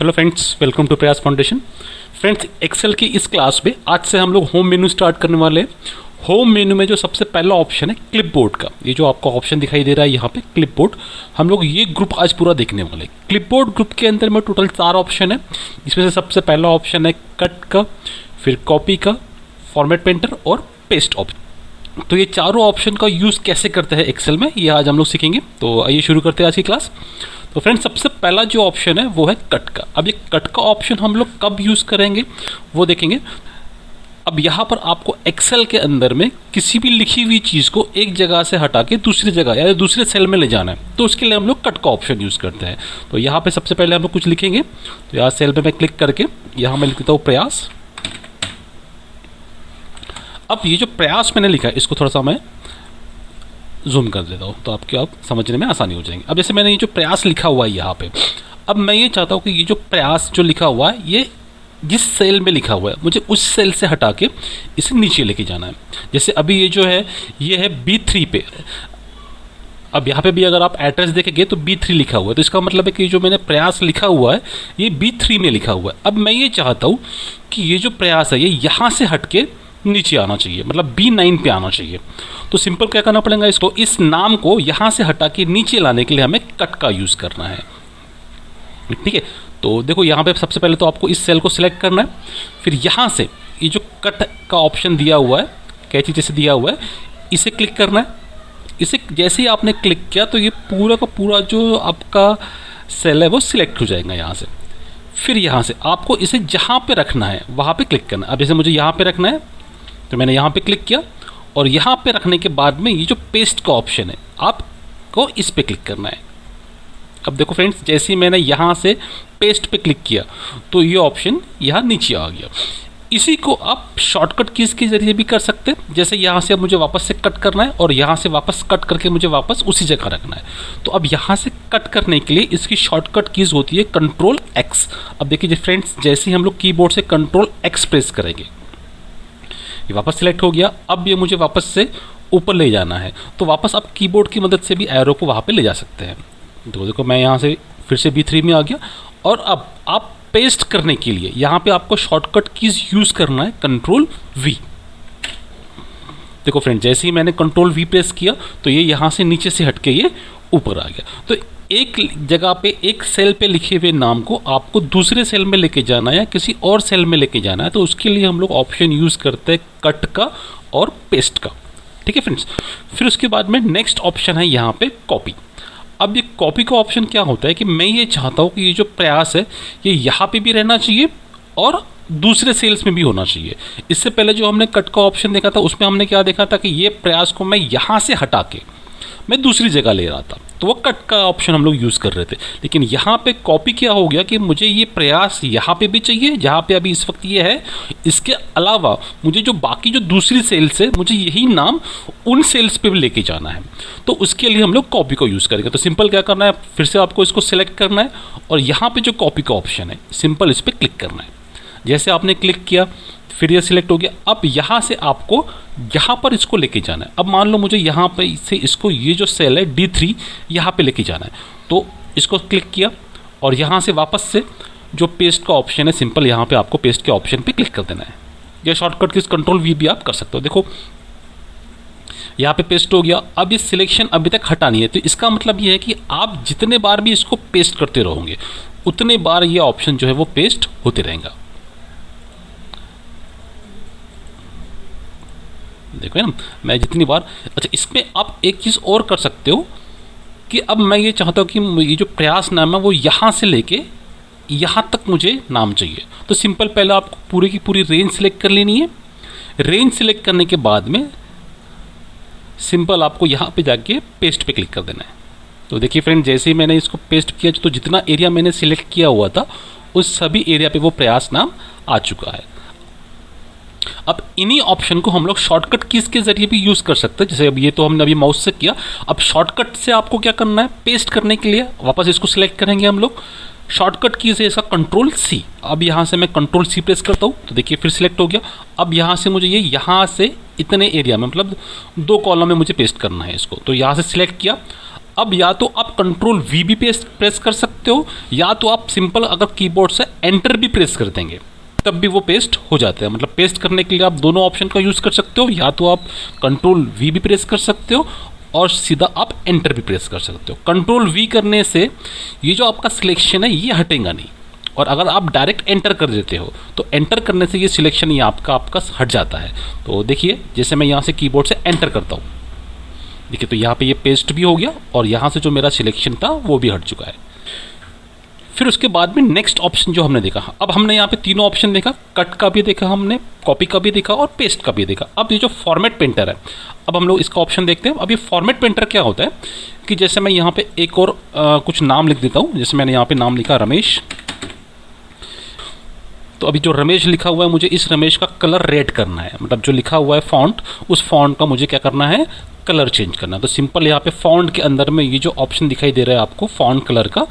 Hello friends, welcome to प्रयास foundation. Friends, Excel की इस क्लास में आज से हम लोग होम मेनू स्टार्ट करने वाले हैं। होम मेनू में जो सबसे पहला ऑप्शन है क्लिपबोर्ड का, ये जो आपको ऑप्शन दिखाई दे रहा है यहाँ पे क्लिपबोर्ड, हम लोग ये ग्रुप आज पूरा देखने वाले। क्लिपबोर्ड ग्रुप के अंदर में टोटल 4 ऑप्शन है। इसमें से सबसे पहला ऑप्शन है कट का, फिर कॉपी का, फॉर्मेट पेंटर और पेस्ट ऑप्शन। तो ये चारों ऑप्शन का यूज़ कैसे करते हैं एक्सेल में, ये आज हम लोग सीखेंगे। तो आइए शुरू करते हैं आज की क्लास। तो फ्रेंड्स, सबसे पहला जो ऑप्शन है वो है कट का। अब ये कट का ऑप्शन हम लोग कब यूज़ करेंगे वो देखेंगे। अब यहाँ पर आपको एक्सेल के अंदर में किसी भी लिखी हुई चीज़ को एक जगह से हटा के दूसरी जगह या दूसरे सेल में ले जाना है, तो उसके लिए हम लोग कट का ऑप्शन यूज़ करते हैं। तो यहाँ पे सबसे पहले हम लोग कुछ लिखेंगे, तो यहाँ सेल पे मैं क्लिक करके यहाँ मैं लिख देता हूँ प्रयास। अब ये जो प्रयास मैंने लिखा है इसको थोड़ा सा मैं जूम कर देता हूँ, तो आपके आप समझने में आसानी हो जाएंगे। अब जैसे मैंने ये जो प्रयास लिखा हुआ है यहाँ पे, अब मैं ये चाहता हूँ कि ये जो प्रयास जो लिखा हुआ है ये जिस सेल में लिखा हुआ है मुझे उस सेल से हटा के इसे नीचे लेके जाना है। जैसे अभी ये जो है ये है B3 पे। अब यहाँ पे भी अगर आप एड्रेस देखेंगे तो B3 लिखा हुआ है, तो इसका मतलब है कि जो मैंने प्रयास लिखा हुआ है ये B3 में लिखा हुआ है। अब मैं ये चाहता हूँ कि ये जो प्रयास है ये यहाँ से हट के नीचे आना चाहिए, मतलब B9 पे आना चाहिए। तो सिंपल क्या करना पड़ेगा, इसको इस नाम को यहाँ से हटा के नीचे लाने के लिए हमें कट का यूज़ करना है। ठीक है, तो देखो यहाँ पे सबसे पहले तो आपको इस सेल को सिलेक्ट करना है, फिर यहाँ से ये जो कट का ऑप्शन दिया हुआ है, कैंची जैसे दिया हुआ है, इसे क्लिक करना है। इसे जैसे ही आपने क्लिक किया तो ये पूरा का पूरा जो आपका सेल है वो सिलेक्ट हो जाएगा यहाँ से। फिर यहाँ से आपको इसे जहाँ पे रखना है वहाँ पे क्लिक करना है। अब जैसे मुझे यहाँ पे रखना है तो मैंने यहाँ पे क्लिक किया, और यहाँ पे रखने के बाद में ये जो पेस्ट का ऑप्शन है आपको इस पे क्लिक करना है। अब देखो फ्रेंड्स, जैसे ही मैंने यहाँ से पेस्ट पे क्लिक किया तो ये ऑप्शन यहाँ नीचे आ गया। इसी को आप शॉर्टकट कीज के जरिए भी कर सकते हैं। जैसे यहाँ से अब मुझे वापस से कट करना है और यहाँ से वापस कट करके मुझे वापस उसी जगह रखना है। तो अब यहाँ से कट करने के लिए इसकी शॉर्टकट कीज होती है Ctrl+X। अब देखिए फ्रेंड्स, जैसे ही हम लोग कीबोर्ड से Ctrl+X प्रेस करेंगे ये वापस सिलेक्ट हो गया। अब ये मुझे वापस से ऊपर ले जाना है, तो वापस आप कीबोर्ड की मदद से भी एरो को वहाँ पे ले जा सकते हैं। तो देखो मैं यहाँ से फिर से B3 में आ गया, और अब आप पेस्ट करने के लिए यहाँ पे आपको शॉर्टकट कीज यूज़ करना है Ctrl+V। देखो फ्रेंड, जैसे ही मैंने Ctrl+V प्रेस किया तो ये यहाँ से नीचे से हट के ये ऊपर आ गया। तो एक जगह पे एक सेल पे लिखे हुए नाम को आपको दूसरे सेल में लेके जाना है या किसी और सेल में लेके जाना है, तो उसके लिए हम लोग ऑप्शन यूज़ करते हैं कट का और पेस्ट का। ठीक है फ्रेंड्स, फिर उसके बाद में नेक्स्ट ऑप्शन है यहाँ पे कॉपी। अब ये कॉपी का ऑप्शन क्या होता है कि मैं ये चाहता हूँ कि ये जो प्रयास है ये यहाँ पे भी रहना चाहिए और दूसरे सेल्स में भी होना चाहिए। इससे पहले जो हमने कट का ऑप्शन देखा था उसमें हमने क्या देखा था कि ये प्रयास को मैं यहाँ से हटा के मैं दूसरी जगह ले रहा था, तो वो कट का ऑप्शन हम लोग यूज़ कर रहे थे। लेकिन यहाँ पे कॉपी क्या हो गया कि मुझे ये प्रयास यहाँ पे भी चाहिए जहाँ पे अभी इस वक्त ये है, इसके अलावा मुझे जो बाकी जो दूसरी सेल्स है मुझे यही नाम उन सेल्स पे भी लेके जाना है, तो उसके लिए हम लोग कॉपी को यूज़ करेंगे। तो सिंपल क्या करना है, फिर से आपको इसको सिलेक्ट करना है और यहाँ पर जो कॉपी का ऑप्शन है सिंपल इस पर क्लिक करना है। जैसे आपने क्लिक किया फिर ये सिलेक्ट हो गया। अब यहाँ से आपको यहाँ पर इसको लेके जाना है। अब मान लो मुझे यहाँ पे से इसको ये जो सेल है D3 यहाँ पे लेके जाना है, तो इसको क्लिक किया और यहाँ से वापस से जो पेस्ट का ऑप्शन है सिंपल यहाँ पे आपको पेस्ट के ऑप्शन पे क्लिक कर देना है। या शॉर्टकट की Ctrl+V भी आप कर सकते हो। देखो यहाँ पे पेस्ट हो गया। अब ये सिलेक्शन अभी तक हटा नहीं है, तो इसका मतलब ये है कि आप जितने बार भी इसको पेस्ट करते रहोगे उतने बार ये ऑप्शन जो है वो पेस्ट होते रहेगा। देखो ना, मैं जितनी बार, अच्छा इसमें आप एक चीज़ और कर सकते हो कि अब मैं ये चाहता हूँ कि ये जो प्रयास नाम है वो यहाँ से लेके यहाँ तक मुझे नाम चाहिए। तो सिंपल पहले आपको पूरी की पूरी रेंज सिलेक्ट कर लेनी है। रेंज सिलेक्ट करने के बाद में सिंपल आपको यहाँ पे जाके पेस्ट पे क्लिक कर देना है। तो देखिए फ्रेंड, जैसे ही मैंने इसको पेस्ट किया तो जितना एरिया मैंने सिलेक्ट किया हुआ था उस सभी एरिया पे वो प्रयास नाम आ चुका है। अब इन्हीं ऑप्शन को हम लोग शॉर्टकट कीज के जरिए भी यूज़ कर सकते हैं। जैसे अब ये तो हमने अभी माउस से किया, अब शॉर्टकट से आपको क्या करना है, पेस्ट करने के लिए वापस इसको सिलेक्ट करेंगे हम लोग। शॉर्टकट कीज है इसका Ctrl+C। अब यहाँ से मैं Ctrl+C प्रेस करता हूँ तो देखिए फिर सिलेक्ट हो गया। अब यहाँ से मुझे ये यहाँ से इतने एरिया में मतलब 2 कॉलम में मुझे पेस्ट करना है इसको, तो यहाँ से सिलेक्ट किया। अब या तो आप कंट्रोल वी भी प्रेस कर सकते हो, या तो आप सिंपल अगर कीबोर्ड से एंटर भी प्रेस कर देंगे तब भी वो पेस्ट हो जाता है। मतलब पेस्ट करने के लिए आप दोनों ऑप्शन का यूज़ कर सकते हो, या तो आप कंट्रोल वी भी प्रेस कर सकते हो और सीधा आप एंटर भी प्रेस कर सकते हो। कंट्रोल वी करने से ये जो आपका सिलेक्शन है ये हटेगा नहीं, और अगर आप डायरेक्ट एंटर कर देते हो तो एंटर करने से ये सिलेक्शन ये आपका हट जाता है। तो देखिए जैसे मैं यहाँ से कीबोर्ड से एंटर करता हूँ, देखिए तो यहाँ पे ये पेस्ट भी हो गया और यहाँ से जो मेरा सिलेक्शन था वो भी हट चुका है। फिर उसके बाद में नेक्स्ट ऑप्शन जो हमने देखा, अब हमने यहाँ पे तीनों ऑप्शन देखा, कट का भी देखा हमने, कॉपी का भी देखा और पेस्ट का भी देखा। अब ये जो फॉर्मेट पेंटर है, अब हम लोग इसका ऑप्शन देखते हैं। अब ये फॉर्मेट पेंटर क्या होता है कि जैसे मैं यहाँ पे एक और कुछ नाम लिख देता हूँ, जैसे मैंने यहाँ पे नाम लिखा रमेश। तो अभी जो रमेश लिखा हुआ है मुझे इस रमेश का कलर रेड करना है, मतलब जो लिखा हुआ है फॉन्ट, उस फॉन्ट का मुझे क्या करना है, कलर चेंज करना है। तो सिंपल यहाँ पे फॉन्ट के अंदर में ये जो ऑप्शन दिखाई दे रहा है आपको फॉन्ट कलर का,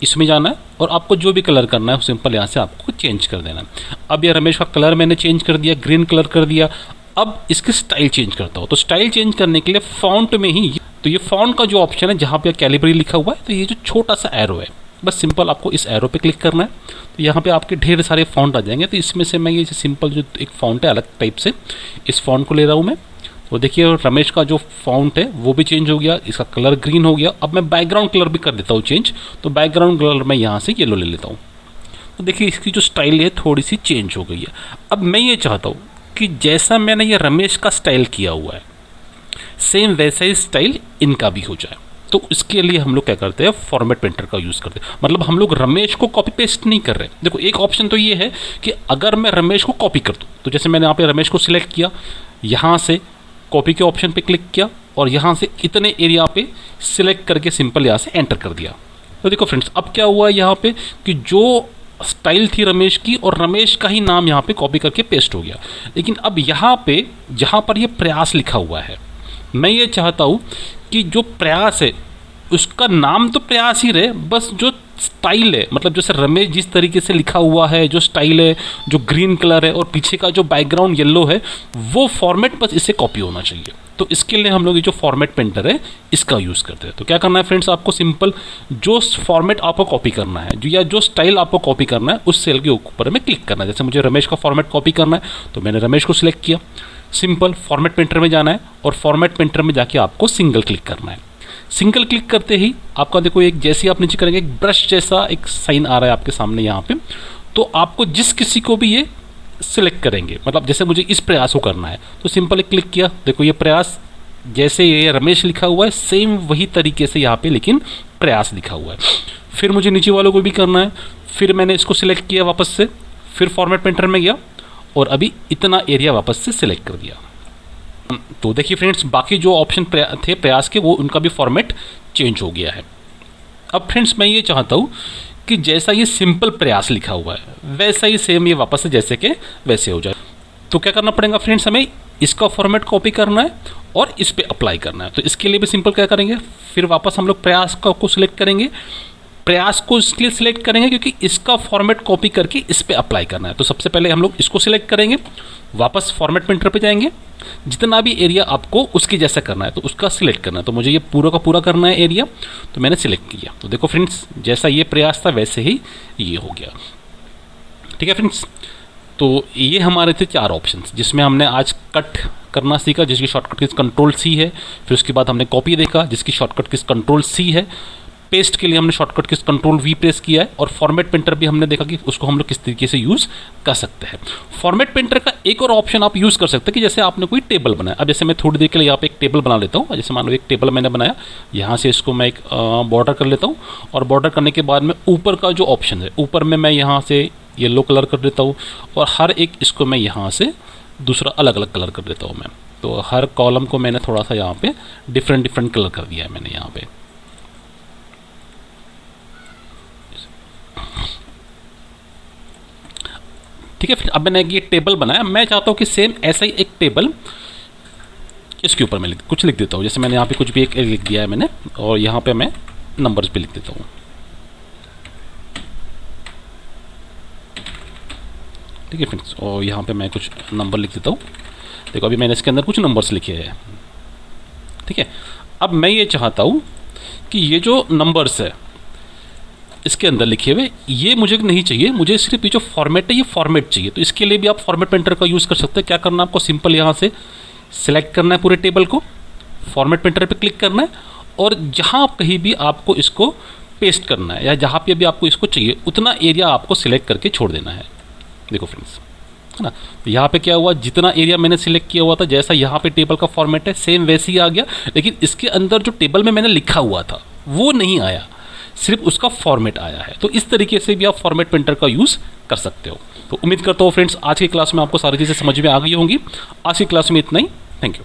इसमें जाना है और आपको जो भी कलर करना है सिंपल यहाँ से आपको चेंज कर देना है। अब ये रमेश का कलर मैंने चेंज कर दिया, ग्रीन कलर कर दिया। अब इसकी स्टाइल चेंज करता हूँ, तो स्टाइल चेंज करने के लिए फॉन्ट में ही, तो ये फॉन्ट का जो ऑप्शन है जहाँ पे कैलिब्री लिखा हुआ है, तो ये जो छोटा सा एरो है, बस सिंपल आपको इस एरो पे क्लिक करना है। तो यहाँ पे आपके ढेर सारे फॉन्ट आ जाएंगे। तो इसमें से मैं ये सिंपल जो एक फॉन्ट है अलग टाइप से, इस फॉन्ट को ले रहा हूँ मैं। तो देखिए रमेश का जो फॉन्ट है वो भी चेंज हो गया, इसका कलर ग्रीन हो गया। अब मैं बैकग्राउंड कलर भी कर देता हूँ चेंज, तो बैकग्राउंड कलर मैं यहाँ से येलो ले लेता हूँ। तो देखिए इसकी जो स्टाइल है थोड़ी सी चेंज हो गई है। अब मैं ये चाहता हूँ कि जैसा मैंने ये रमेश का स्टाइल किया हुआ है सेम वैसा ही स्टाइल इनका भी हो जाए। तो इसके लिए हम लोग क्या करते हैं, फॉर्मेट पेंटर का यूज़ करते हैं। मतलब हम लोग रमेश को कॉपी पेस्ट नहीं कर रहे। देखो एक ऑप्शन तो ये है कि अगर मैं रमेश को कॉपी कर दूँ, तो जैसे मैंने यहाँ पे रमेश को सिलेक्ट किया, यहाँ से कॉपी के ऑप्शन पे क्लिक किया और यहाँ से इतने एरिया पे सिलेक्ट करके सिंपल यहाँ से एंटर कर दिया। तो देखो फ्रेंड्स अब क्या हुआ यहाँ पे कि जो स्टाइल थी रमेश की और रमेश का ही नाम यहाँ पे कॉपी करके पेस्ट हो गया। लेकिन अब यहाँ पे जहाँ पर ये प्रयास लिखा हुआ है, मैं ये चाहता हूँ कि जो प्रयास है उसका नाम तो प्रयास ही रहे, बस जो स्टाइल है, मतलब जैसे रमेश जिस तरीके से लिखा हुआ है, जो स्टाइल है, जो ग्रीन कलर है और पीछे का जो बैकग्राउंड येलो है, वो फॉर्मेट बस इससे कॉपी होना चाहिए। तो इसके लिए हम लोग ये जो फॉर्मेट पेंटर है इसका यूज़ करते हैं। तो क्या करना है फ्रेंड्स, आपको सिंपल जो फॉर्मेट आपको कॉपी करना है, जो या जो स्टाइल आपको कॉपी करना है उस सेल के ऊपर में क्लिक करना है। जैसे मुझे रमेश का फॉर्मेट कॉपी करना है तो मैंने रमेश को सिलेक्ट किया, सिंपल फॉर्मेट पेंटर में जाना है और फॉर्मेट पेंटर में जाके आपको सिंगल क्लिक करना है। सिंगल क्लिक करते ही आपका देखो एक जैसे ही आप नीचे करेंगे एक ब्रश जैसा एक साइन आ रहा है आपके सामने यहाँ पे। तो आपको जिस किसी को भी ये सिलेक्ट करेंगे, मतलब जैसे मुझे इस प्रयास को करना है तो सिंपल क्लिक किया, देखो ये प्रयास जैसे ये रमेश लिखा हुआ है सेम वही तरीके से यहाँ पे लेकिन प्रयास लिखा हुआ है। फिर मुझे नीचे वालों को भी करना है, फिर मैंने इसको सिलेक्ट किया वापस से, फिर फॉर्मेट पेंटर में गया और अभी इतना एरिया वापस से सिलेक्ट कर दिया। तो देखिए फ्रेंड्स बाकी जो ऑप्शन थे प्रयास के वो उनका भी फॉर्मेट चेंज हो गया है। अब फ्रेंड्स मैं ये चाहता हूँ कि जैसा ये सिंपल प्रयास लिखा हुआ है वैसा ही सेम ये वापस से जैसे के वैसे हो जाए। तो क्या करना पड़ेगा फ्रेंड्स, हमें इसका फॉर्मेट कॉपी करना है और इस पर अप्लाई करना है। तो इसके लिए भी सिंपल क्या करेंगे, फिर वापस हम लोग प्रयास को सिलेक्ट करेंगे। प्रयास को इसलिए सिलेक्ट करेंगे क्योंकि इसका फॉर्मेट कॉपी करके इस पर अप्लाई करना है। तो सबसे पहले हम लोग इसको सिलेक्ट करेंगे, वापस फॉर्मेट पेंटर पे जाएंगे, जितना भी एरिया आपको उसके जैसा करना है तो उसका सिलेक्ट करना है। तो मुझे ये पूरा का पूरा करना है एरिया, तो मैंने सिलेक्ट किया। तो देखो फ्रेंड्स जैसा ये प्रयास था वैसे ही ये हो गया। ठीक है फ्रेंड्स, तो ये हमारे थे 4 ऑप्शंस जिसमें हमने आज कट करना सीखा जिसकी शॉर्टकट किस कंट्रोल सी है। फिर उसके बाद हमने कॉपी देखा जिसकी शॉर्टकट किस कंट्रोल सी है। पेस्ट के लिए हमने शॉर्टकट किस कंट्रोल वी प्रेस किया है। और फॉर्मेट पेंटर भी हमने देखा कि उसको हम लोग किस तरीके से यूज़ कर सकते हैं। फॉर्मेट पेंटर का एक और ऑप्शन आप यूज़ कर सकते हैं कि जैसे आपने कोई टेबल बनाया। अब जैसे मैं थोड़ी देर के लिए यहाँ पे एक टेबल बना लेता हूँ। जैसे मान लो एक टेबल मैंने बनाया, यहाँ से इसको मैं एक बॉर्डर कर लेता हूँ और बॉर्डर करने के बाद में ऊपर का जो ऑप्शन है ऊपर में मैं यहाँ से येलो कलर कर देता हूँ और हर एक इसको मैं यहाँ से दूसरा अलग अलग कलर कर देता हूँ मैं। तो हर कॉलम को मैंने थोड़ा सा यहाँ पे डिफरेंट कलर कर दिया है मैंने यहाँ पे। ठीक है, फिर अब मैंने ये टेबल बनाया। मैं चाहता हूँ कि सेम ऐसा ही एक टेबल इसके ऊपर मैं कुछ लिख देता हूँ। जैसे मैंने यहाँ पे कुछ भी एक लिख दिया है मैंने और यहाँ पे मैं नंबर्स भी लिख देता हूँ। ठीक है फ्रेंड्स, और यहाँ पे मैं कुछ नंबर लिख देता हूँ। देखो अभी मैंने इसके अंदर कुछ नंबर्स लिखे हैं। ठीक है, अब मैं ये चाहता हूँ कि ये जो नंबर्स है इसके अंदर लिखे हुए ये मुझे नहीं चाहिए, मुझे सिर्फ ये जो फॉर्मेट है ये फॉर्मेट चाहिए। तो इसके लिए भी आप फॉर्मेट पेंटर का यूज़ कर सकते हैं। क्या करना है आपको, सिंपल यहाँ से सिलेक्ट करना है पूरे टेबल को, फॉर्मेट पेंटर पे क्लिक करना है और जहाँ कहीं भी आपको इसको पेस्ट करना है या जहाँ पे भी आपको इसको चाहिए उतना एरिया आपको सिलेक्ट करके छोड़ देना है। देखो फ्रेंड्स, है ना, तो यहाँ पे क्या हुआ, जितना एरिया मैंने सिलेक्ट किया हुआ था, जैसा यहाँ पे टेबल का फॉर्मेट है सेम वैसे ही आ गया, लेकिन इसके अंदर जो टेबल में मैंने लिखा हुआ था वो नहीं आया, सिर्फ उसका फॉर्मेट आया है। तो इस तरीके से भी आप फॉर्मेट पेंटर का यूज़ कर सकते हो। तो उम्मीद करता हूँ फ्रेंड्स आज की क्लास में आपको सारी चीज़ें समझ में आ गई होंगी। आज की क्लास में इतना ही। Thank you.